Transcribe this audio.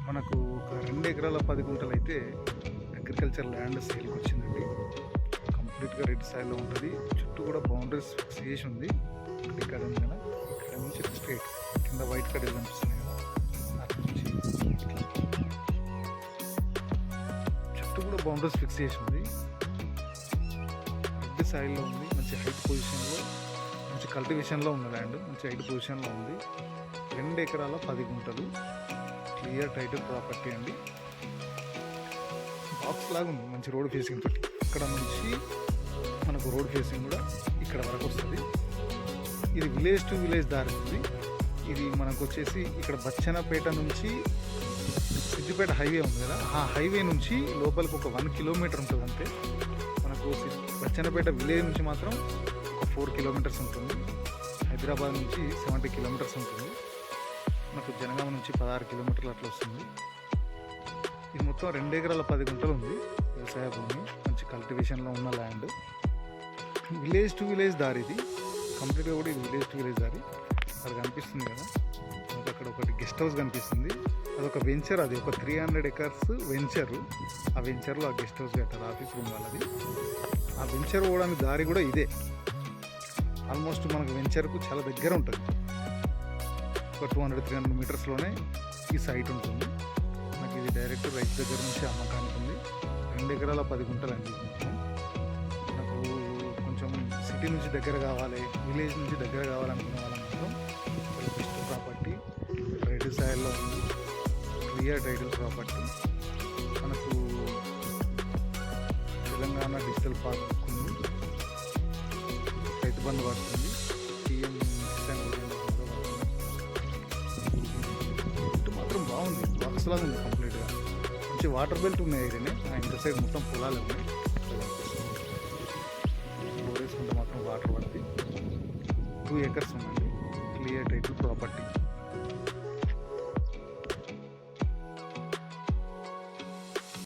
మనకు ఒక 2 ఎకరాల 10 గుంటలు అయితే అగ్రికల్చర్ ల్యాండ్ సేల్కి వచ్చిందండి. కంప్లీట్గా రెడ్ సాయిల్లో ఉంటుంది. చుట్టూ కూడా బౌండరీస్ ఫిక్స్ చేసి ఉంది. ఇక్కడ ఉంది కదా, ఇక్కడ నుంచి స్ట్రైట్ కింద వైట్ కడలు కనిపిస్తున్నాయి కదా, అక్కడ నుంచి చుట్టూ కూడా బౌండరీస్ ఫిక్స్ చేసి ఉంది. రెడ్ సాయిల్లో ఉంది. మంచి హైట్ పొజిషన్లో, మంచి కల్టివేషన్లో ఉన్న ల్యాండ్, మంచి హైట్ పొజిషన్లో ఉంది. 2 ఎకరాల 10 గుంటలు క్లియర్ టైటిల్ ప్రాపర్టీ అండి. బాక్స్ లాగా ఉంది, మంచి రోడ్ ఫేసింగ్ తోటి. ఇక్కడ నుంచి మనకు రోడ్ ఫేసింగ్ కూడా ఇక్కడ వరకు వస్తుంది. ఇది విలేజ్ టు విలేజ్ దారి ఉంది. ఇది మనకు వచ్చేసి ఇక్కడ బచ్చన్నపేట నుంచి సిద్దిపేట హైవే ఉంది కదా, ఆ హైవే నుంచి లోపలికి ఒక 1 కిలోమీటర్ ఉంటుంది అంతే. మనకు బచ్చన్నపేట విలేజ్ నుంచి మాత్రం ఒక 4 కిలోమీటర్స్ ఉంటుంది. హైదరాబాద్ నుంచి 70 కిలోమీటర్స్ ఉంటుంది. మనకు జనగామ నుంచి 16 కిలోమీటర్లు అట్లా వస్తుంది. ఇది మొత్తం 2 ఎకరాల 10 గుంటలు ఉంది వ్యవసాయ భూమి. మంచి కల్టివేషన్లో ఉన్న ల్యాండ్. విలేజ్ టు విలేజ్ దారి ఇది. కంప్లీట్గా కూడా ఇది విలేజ్ టు విలేజ్ దారి. అక్కడ కనిపిస్తుంది కదా, మనకు అక్కడ ఒకటి గెస్ట్ హౌస్ కనిపిస్తుంది. అదొక వెంచర్, అది ఒక 300 ఎకర్స్ వెంచరు. ఆ వెంచర్లో ఆ గెస్ట్ హౌస్ కట్టారు, ఆఫీస్ రూమ్ వాళ్ళది. ఆ వెంచర్ పోవడానికి దారి కూడా ఇదే. ఆల్మోస్ట్ మనకు వెంచర్కు చాలా దగ్గర ఉంటుంది. ఒక 200-300 మీటర్స్లోనే ఈ సైట్ ఉంటుంది. మనకి ఇది డైరెక్ట్ రైతు దగ్గర నుంచి అమ్మకానికి ఉంది. 2 ఎకరాల 10 గుంటలు అండి. మనకు కొంచెం సిటీ నుంచి దగ్గర కావాలి, విలేజ్ నుంచి దగ్గర కావాలనుకునే వాళ్ళ మాత్రం చాలా బెస్ట్ ప్రాపర్టీ. రెడ్ సాయిల్లో ఉంది, క్లియర్ టైటిల్ ప్రాపర్టీ. మనకు తెలంగాణ డిజిటల్ పార్క్ ఉంది, రైతు బంధు పడుతుంది, పిఎం కిసాన్ మాత్రం బాగుంది. బాక్స్ లాగా ఉంది కంప్లీట్గా. మంచి వాటర్ బెల్ట్ ఉన్నాయి ఏరియానే. ఇంత సైడ్ మొత్తం పొలాలు ఉన్నాయి. బోర్ వేసుకుంటే మాత్రం వాటర్ పడుతుంది. 2 ఎకర్స్ ఉందండి. Clear title property.